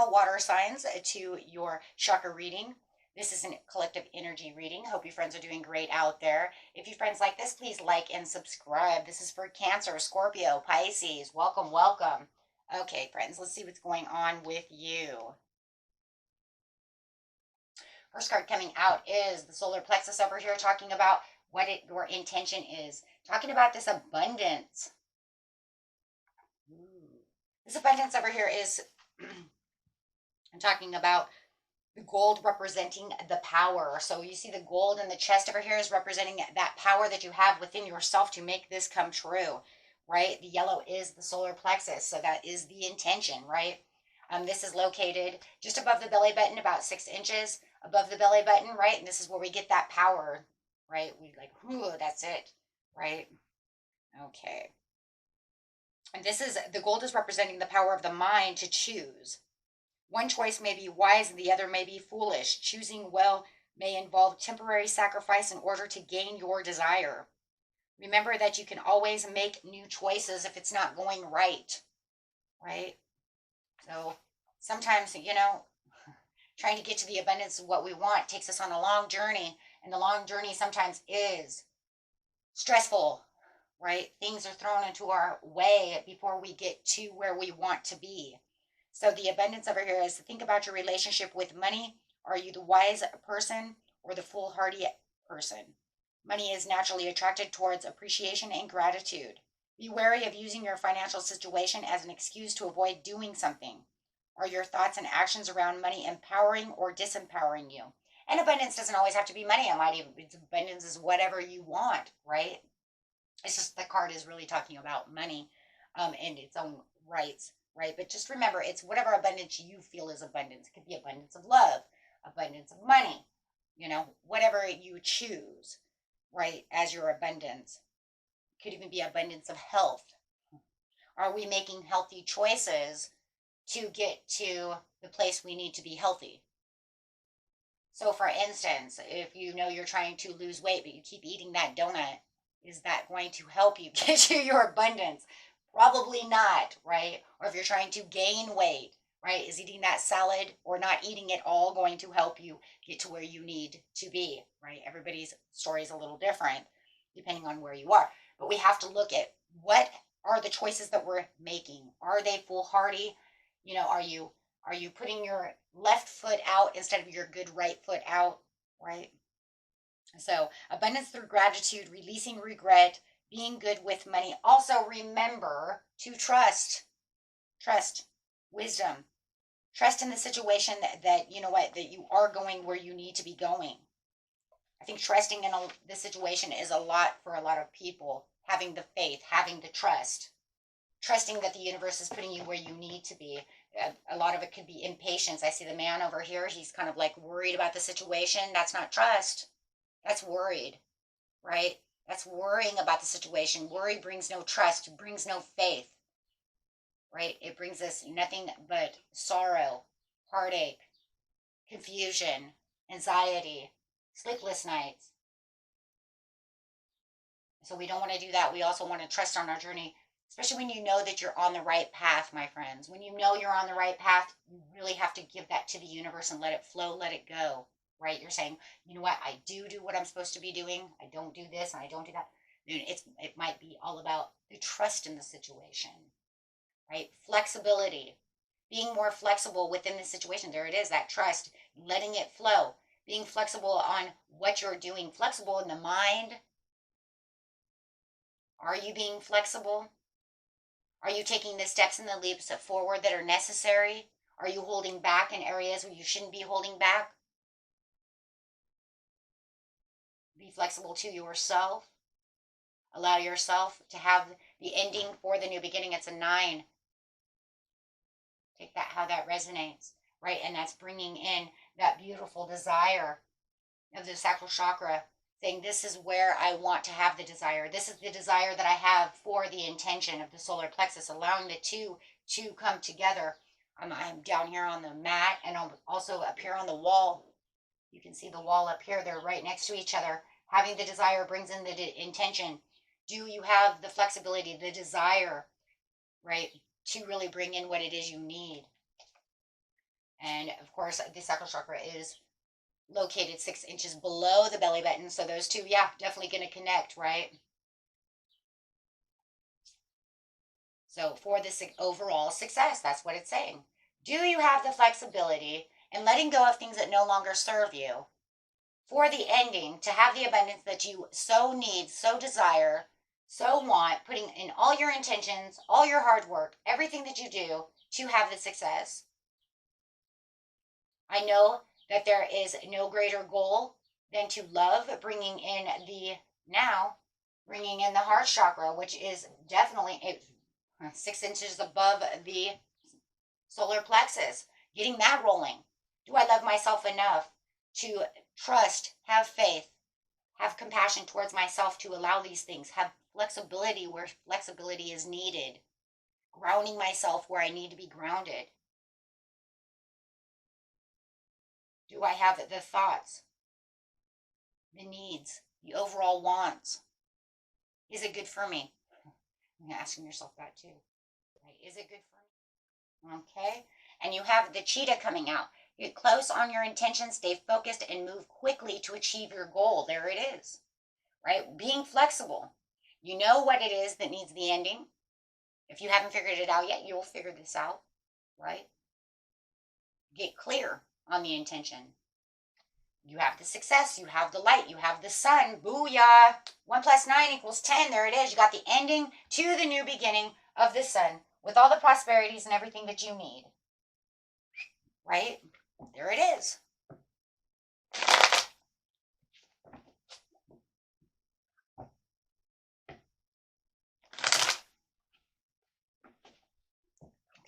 all water signs to your chakra reading. This is a collective energy reading. Hope you friends are doing great out there. If you friends like this, please like and subscribe. This is for Cancer, Scorpio, Pisces. Welcome, welcome. Okay, friends, let's see what's going on with you. First card coming out is the solar plexus over here, talking about what your intention is. Talking about this abundance. This abundance over here is I'm talking about the gold representing the power. So you see the gold in the chest over here is representing that power that you have within yourself to make this come true, right? The yellow is the solar plexus, so that is the intention, right? This is located just above the belly button, about 6 inches above the belly button, right? And this is where we get that power, right? We like, whoo, that's it, right? Okay. And this is, the gold is representing the power of the mind to choose. One choice may be wise and the other may be foolish. Choosing well may involve temporary sacrifice in order to gain your desire. Remember that you can always make new choices if it's not going right, right? So sometimes, trying to get to the abundance of what we want takes us on a long journey, and the long journey sometimes is stressful, right? Things are thrown into our way before we get to where we want to be. So the abundance over here is to think about your relationship with money. Are you the wise person or the foolhardy person? Money is naturally attracted towards appreciation and gratitude. Be wary of using your financial situation as an excuse to avoid doing something. Are your thoughts and actions around money empowering or disempowering you? And abundance doesn't always have to be money. Abundance is whatever you want, right? It's just the card is really talking about money and its own rights, right? But just remember, it's whatever abundance you feel is abundance. It could be abundance of love, abundance of money, whatever you choose, right, as your abundance. It could even be abundance of health. Are we making healthy choices to get to the place we need to be healthy? So for instance, if you know you're trying to lose weight, but you keep eating that donut, is that going to help you get to your abundance? Probably not, right? Or if you're trying to gain weight, right? Is eating that salad or not eating it all going to help you get to where you need to be, right? Everybody's story is a little different depending on where you are. But we have to look at what are the choices that we're making. Are they foolhardy? Are you putting your left foot out instead of your good right foot out, right? So abundance through gratitude, releasing regret, being good with money. Also remember to trust, wisdom, trust in the situation that you are going where you need to be going. I think trusting in the situation is a lot for a lot of people. Having the faith, having the trusting that the universe is putting you where you need to be. A lot of it could be impatience. I see the man over here. He's kind of like worried about the situation. That's not trust. That's worried, right? That's worrying about the situation. Worry brings no trust, brings no faith, right? It brings us nothing but sorrow, heartache, confusion, anxiety, sleepless nights. So we don't want to do that. We also want to trust on our journey, especially when you know that you're on the right path, my friends. When you know you're on the right path, you really have to give that to the universe and let it flow, let it go. Right? You're saying, you know what? I do what I'm supposed to be doing. I don't do this and I don't do that. It might be all about the trust in the situation, right? Flexibility, being more flexible within the situation. There it is, that trust, letting it flow, being flexible on what you're doing, flexible in the mind. Are you being flexible? Are you taking the steps and the leaps forward that are necessary? Are you holding back in areas where you shouldn't be holding back? Be flexible to yourself. Allow yourself to have the ending for the new beginning. It's a 9. Take that, how that resonates, right? And that's bringing in that beautiful desire of the sacral chakra, saying, this is where I want to have the desire. This is the desire that I have for the intention of the solar plexus, allowing the two to come together. I'm down here on the mat, and I'm also up here on the wall. You can see the wall up here. They're right next to each other. Having the desire brings in the intention. Do you have the flexibility, the desire, right, to really bring in what it is you need? And of course, the sacral chakra is located 6 inches below the belly button. So those two, yeah, definitely going to connect, right? So for this overall success, that's what it's saying. Do you have the flexibility and letting go of things that no longer serve you for the ending to have the abundance that you so need, so desire, so want, putting in all your intentions, all your hard work, everything that you do to have the success? I know that there is no greater goal than to love, bringing in the now, bringing in the heart chakra, which is definitely 6 inches above the solar plexus, getting that rolling. Do I love myself enough to trust, have faith, have compassion towards myself to allow these things, have flexibility where flexibility is needed, grounding myself where I need to be grounded? Do I have the thoughts, the needs, the overall wants? Is it good for me? You're asking yourself that too. Right? Is it good for me? Okay. And you have the cheetah coming out. Get close on your intention, stay focused, and move quickly to achieve your goal. There it is. Right? Being flexible. You know what it is that needs the ending. If you haven't figured it out yet, you'll figure this out. Right? Get clear on the intention. You have the success, you have the light, you have the sun. Booyah! 1 + 9 = 10. There it is. You got the ending to the new beginning of the sun with all the prosperities and everything that you need. Right? There it is.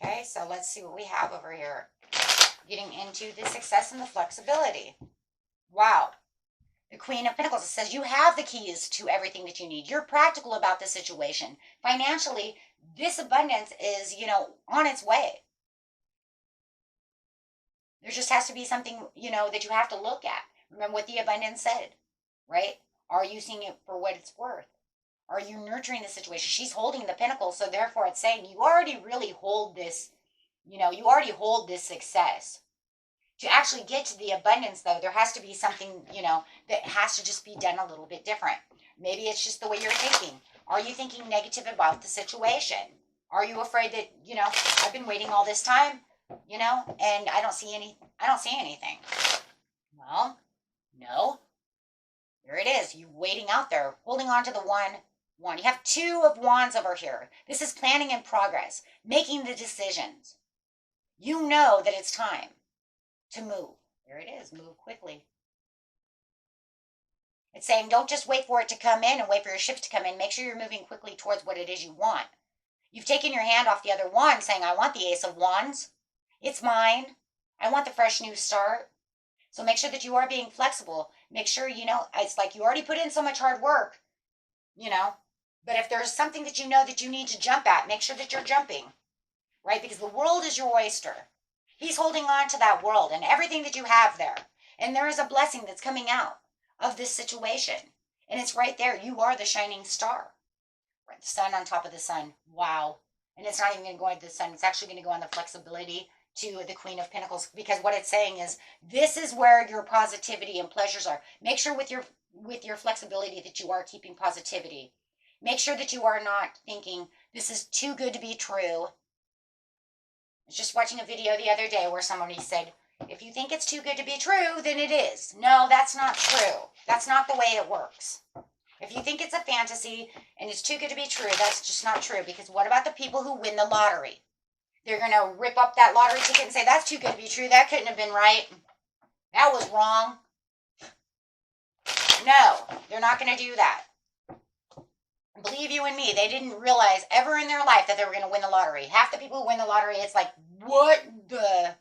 Okay, so let's see what we have over here. Getting into the success and the flexibility. Wow. The Queen of Pentacles, it says you have the keys to everything that you need. You're practical about the situation. Financially, this abundance is, on its way. There just has to be something, that you have to look at. Remember what the abundance said, right? Are you seeing it for what it's worth? Are you nurturing the situation? She's holding the pinnacle, so therefore it's saying you already really hold this, you already hold this success. To actually get to the abundance, though, there has to be something, that has to just be done a little bit different. Maybe it's just the way you're thinking. Are you thinking negative about the situation? Are you afraid that, I've been waiting all this time, and I don't see anything. Well, no. There it is. You waiting out there, holding on to the one. You have 2 of wands over here. This is planning in progress, making the decisions. You know that it's time to move. There it is. Move quickly. It's saying don't just wait for it to come in and wait for your ships to come in. Make sure you're moving quickly towards what it is you want. You've taken your hand off the other wand saying, I want the Ace of Wands. It's mine. I want the fresh new start. So make sure that you are being flexible. Make sure, it's like you already put in so much hard work, But if there's something that you know that you need to jump at, make sure that you're jumping, right? Because the world is your oyster. He's holding on to that world and everything that you have there. And there is a blessing that's coming out of this situation. And it's right there. You are the shining star. Right? The sun on top of the sun. Wow. And it's not even going to go into the sun. It's actually going to go on the flexibility to the Queen of Pentacles. Because what it's saying is, this is where your positivity and pleasures are. Make sure with your flexibility that you are keeping positivity. Make sure that you are not thinking, this is too good to be true. I was just watching a video the other day where somebody said, if you think it's too good to be true, then it is. No, that's not true. That's not the way it works. If you think it's a fantasy and it's too good to be true, that's just not true. Because what about the people who win the lottery? They're going to rip up that lottery ticket and say, that's too good to be true. That couldn't have been right. That was wrong. No, they're not going to do that. Believe you and me, they didn't realize ever in their life that they were going to win the lottery. Half the people who win the lottery, it's like, what the?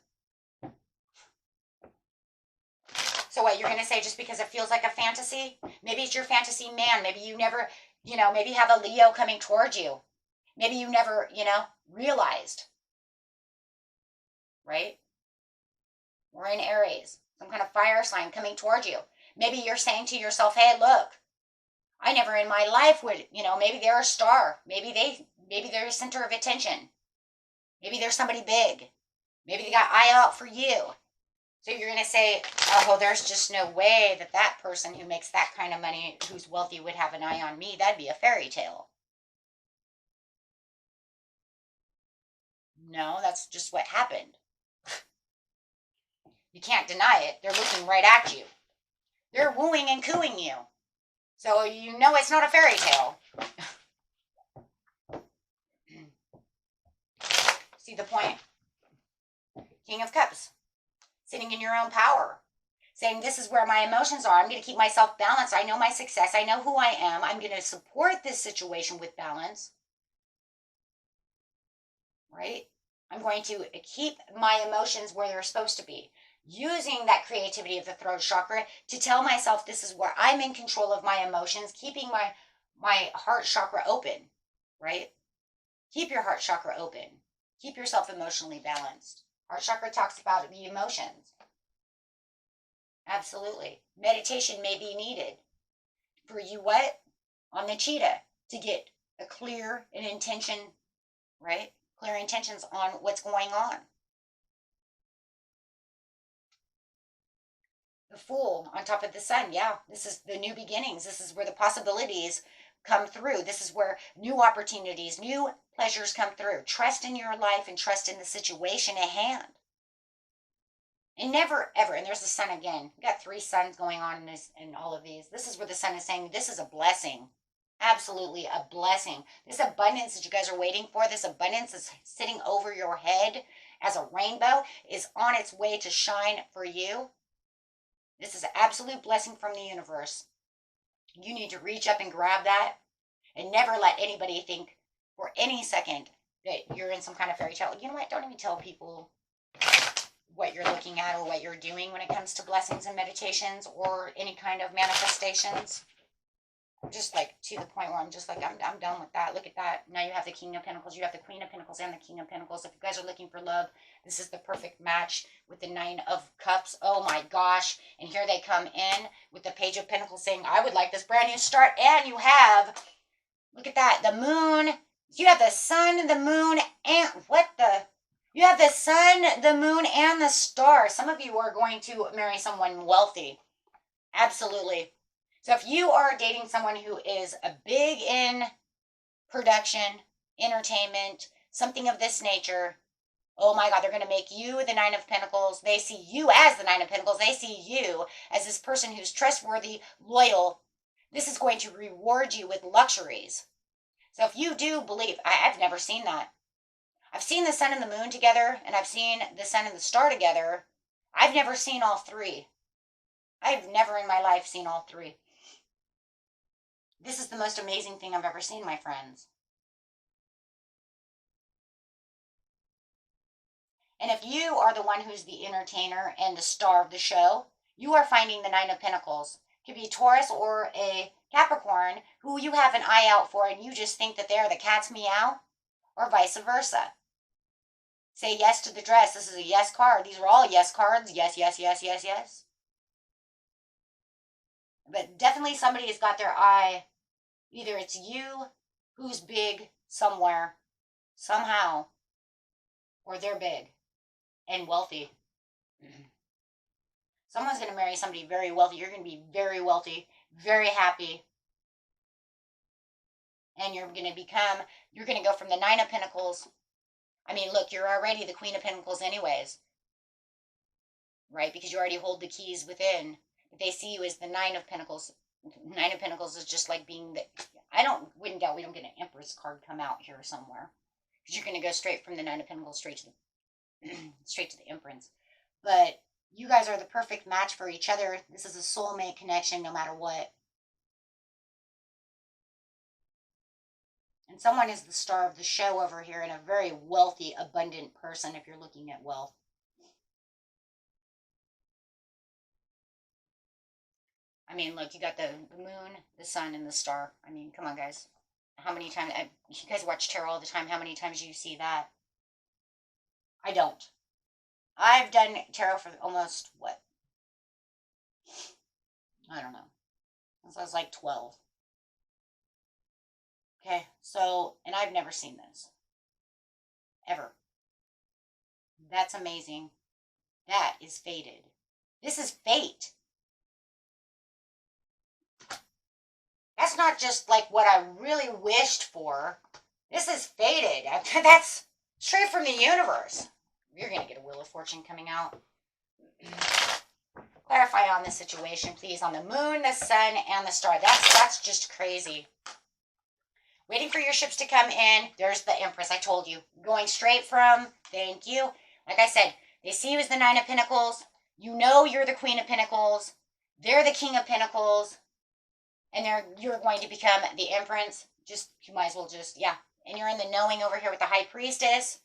So what, you're going to say just because it feels like a fantasy? Maybe it's your fantasy man. Maybe you never, maybe you have a Leo coming towards you. Maybe you never, realized. Right? We're in Aries, some kind of fire sign coming towards you. Maybe you're saying to yourself, hey, look, I never in my life would, maybe they're a star. Maybe they're a center of attention. Maybe they're somebody big. Maybe they got eye out for you. So you're going to say, oh, there's just no way that that person who makes that kind of money, who's wealthy, would have an eye on me. That'd be a fairy tale. No, that's just what happened. You can't deny it. They're looking right at you. They're wooing and cooing you. So you know it's not a fairy tale. See the point? King of Cups. Sitting in your own power. Saying, this is where my emotions are. I'm going to keep myself balanced. I know my success. I know who I am. I'm going to support this situation with balance. Right? I'm going to keep my emotions where they're supposed to be. Using that creativity of the throat chakra to tell myself this is where I'm in control of my emotions, keeping my heart chakra open, right? Keep your heart chakra open. Keep yourself emotionally balanced. Heart chakra talks about the emotions. Absolutely. Meditation may be needed for you what? On the cheetah to get a clear an intention, right? Clear intentions on what's going on. The Fool on top of the Sun. Yeah, this is the new beginnings. This is where the possibilities come through. This is where new opportunities, new pleasures come through. Trust in your life and trust in the situation at hand. And never ever, and there's the Sun again. We got 3 suns going on in this in all of these. This is where the Sun is saying this is a blessing. Absolutely a blessing. This abundance that you guys are waiting for, this abundance that's sitting over your head as a rainbow, is on its way to shine for you. This is an absolute blessing from the universe. You need to reach up and grab that and never let anybody think for any second that you're in some kind of fairy tale. You know what? Don't even tell people what you're looking at or what you're doing when it comes to blessings and meditations or any kind of manifestations. I'm just like to the point where I'm just like, I'm done with that. Look at that. Now you have the King of Pentacles, you have the Queen of Pentacles, and the King of Pentacles. If you guys are looking for love, this is the perfect match with the 9 of Cups. Oh my gosh. And here they come in with the Page of Pentacles saying, I would like this brand new start. And you have, look at that, the moon. You have the sun, the moon, and you have the sun, the moon, and the star. Some of you are going to marry someone wealthy. Absolutely. So if you are dating someone who is a big in production, entertainment, something of this nature, oh my God, they're going to make you the 9 of Pentacles. They see you as the 9 of Pentacles. They see you as this person who's trustworthy, loyal. This is going to reward you with luxuries. So if you do believe, I've never seen that. I've seen the sun and the moon together, and I've seen the sun and the star together. I've never seen all 3. I've never in my life seen all 3. This is the most amazing thing I've ever seen, my friends. And if you are the one who's the entertainer and the star of the show, you are finding the 9 of Pentacles. It could be a Taurus or a Capricorn who you have an eye out for and you just think that they're the cat's meow, or vice versa. Say yes to the dress. This is a yes card. These are all yes cards. Yes, yes, yes, yes, yes. But definitely somebody has got their eye. Either it's you who's big somewhere, somehow, or they're big and wealthy. Someone's going to marry somebody very wealthy. You're going to be very wealthy, very happy. And you're going to go from the 9 of Pentacles. I mean, look, you're already the Queen of Pentacles anyways, right? Because you already hold the keys within. But they see you as the 9 of Pentacles. 9 of Pentacles is just like being the, wouldn't doubt we don't get an Empress card come out here somewhere. Because you're going to go straight from the 9 of Pentacles straight to the Empress. But you guys are the perfect match for each other. This is a soulmate connection no matter what. And someone is the star of the show over here and a very wealthy, abundant person if you're looking at wealth. I mean, look, you got the moon, the sun, and the star. I mean, come on, guys. How many times, you guys watch tarot all the time. How many times do you see that? I don't. I've done tarot for almost, what? I don't know. Since I was like 12. Okay, so, and I've never seen this. Ever. That's amazing. That is fated. This is fate. That's not just like what I really wished for. This is fated. That's straight from the universe. You're going to get a Wheel of Fortune coming out. Clarify on this situation, please. On the moon, the sun, and the star. That's just crazy. Waiting for your ships to come in. There's the Empress. I told you. Going straight from, thank you. Like I said, they see you as the Nine of Pentacles. You know you're the Queen of Pentacles. They're the King of Pentacles. And you're going to become the Empress. You might as well yeah. And you're in the knowing over here with the High Priestess.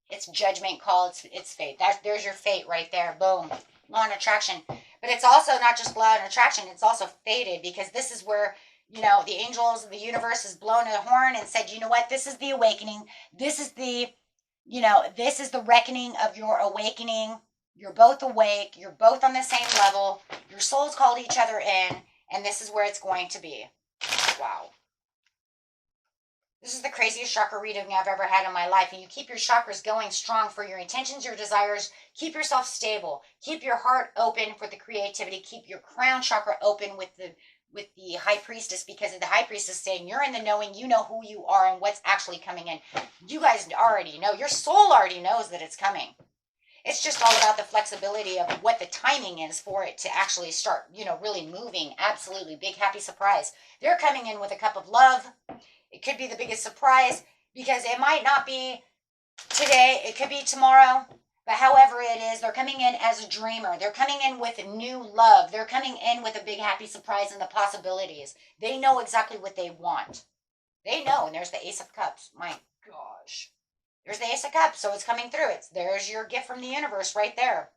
It's judgment call. It's fate. There's your fate right there. Boom. Law and attraction. But it's also not just law and attraction. It's also fated, because this is where, the angels, the universe has blown a horn and said, you know what? This is the awakening. This is this is the reckoning of your awakening. You're both awake. You're both on the same level. Your souls called each other in. And this is where it's going to be. Wow. This is the craziest chakra reading I've ever had in my life. And you keep your chakras going strong for your intentions, your desires. Keep yourself stable. Keep your heart open for the creativity. Keep your crown chakra open with the High Priestess, because the High Priestess is saying you're in the knowing. You know who you are and what's actually coming in. You guys already know. Your soul already knows that it's coming. It's just all about the flexibility of what the timing is for it to actually start, really moving. Absolutely. Big, happy surprise. They're coming in with a cup of love. It could be the biggest surprise, because it might not be today. It could be tomorrow. But however it is, they're coming in as a dreamer. They're coming in with new love. They're coming in with a big, happy surprise and the possibilities. They know exactly what they want. They know. And there's the Ace of Cups. My gosh. There's the Ace of Cups, so it's coming through. There's your gift from the universe right there.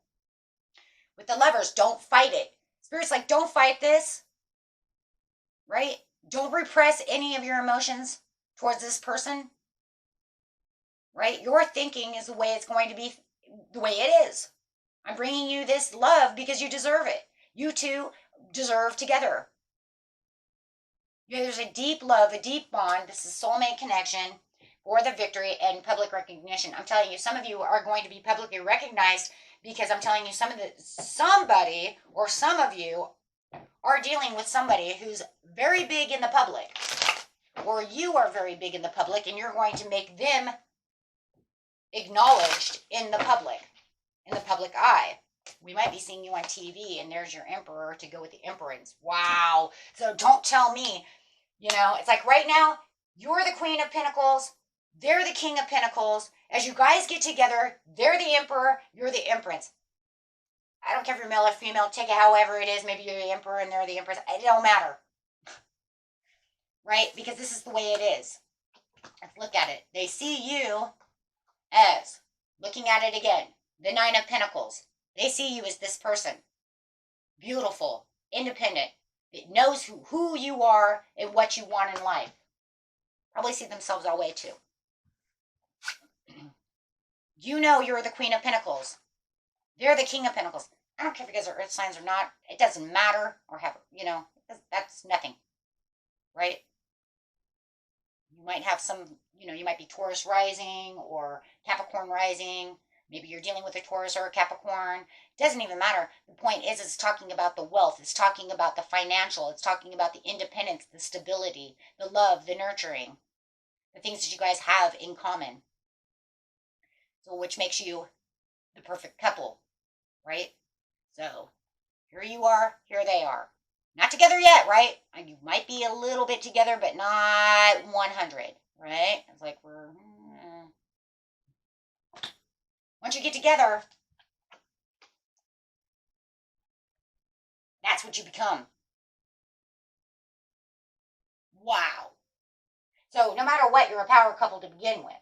With the Lovers, don't fight it. Spirit's like, don't fight this. Right? Don't repress any of your emotions towards this person. Right? Your thinking is the way it's going to be, the way it is. I'm bringing you this love because you deserve it. You two deserve together. Yeah, there's a deep love, a deep bond. This is soulmate connection. For the victory and public recognition. I'm telling you, some of you are going to be publicly recognized, because I'm telling you, somebody or some of you are dealing with somebody who's very big in the public, or you are very big in the public, and you're going to make them acknowledged in the public eye. We might be seeing you on TV, and there's your emperor to go with the empress. Wow. So don't tell me, it's like right now, you're the Queen of Pentacles. They're the King of Pentacles. As you guys get together, they're the Emperor, you're the Empress. I don't care if you're male or female. Take it however it is. Maybe you're the Emperor and they're the Empress. It don't matter. Right? Because this is the way it is. Let's look at it. They see you as, looking at it again, the Nine of Pentacles. They see you as this person. Beautiful. Independent. That knows who you are and what you want in life. Probably see themselves that way too. You know you're the Queen of Pentacles. They're the King of Pentacles. I don't care if you guys are earth signs or not. It doesn't matter. Or have, that's nothing. Right? You might have some, you might be Taurus rising or Capricorn rising. Maybe you're dealing with a Taurus or a Capricorn. It doesn't even matter. The point is, it's talking about the wealth. It's talking about the financial. It's talking about the independence, the stability, the love, the nurturing, the things that you guys have in common. So, which makes you the perfect couple, right? So, here you are, here they are. Not together yet, right? You might be a little bit together, but not 100, right? It's like once you get together, that's what you become. Wow. So, no matter what, you're a power couple to begin with.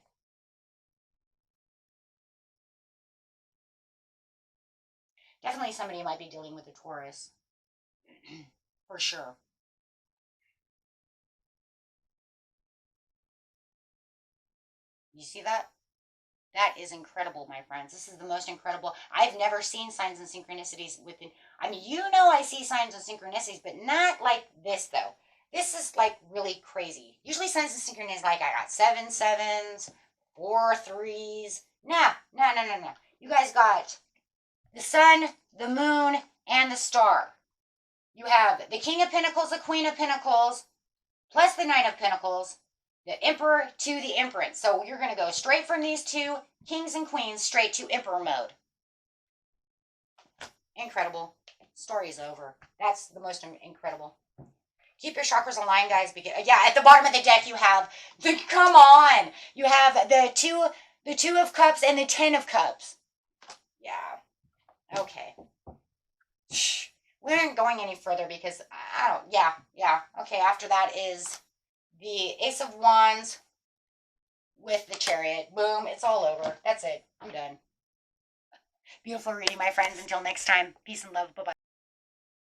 Definitely somebody might be dealing with a Taurus. For sure. You see that? That is incredible, my friends. This is the most incredible. I've never seen signs and synchronicities within. I see signs and synchronicities, but not like this, though. This is like really crazy. Usually signs and synchronicities, like I got 7 sevens, 4 3s. Nah. No. You guys got the sun, the moon, and the star. You have the King of Pentacles, the Queen of Pentacles, plus the Knight of Pentacles, the Emperor to the Empress. So you're going to go straight from these two kings and queens straight to Emperor mode. Incredible. Story's over. That's the most incredible. Keep your chakras aligned, guys. Because, yeah, at the bottom of the deck you have the, come on, you have the two of cups and the 10 of cups. Yeah. Okay. Shh. We aren't going any further because I don't, yeah. Okay, after that is the Ace of Wands with the Chariot. Boom, it's all over. That's it. I'm done. Beautiful reading, my friends. Until next time, peace and love. Bye-bye.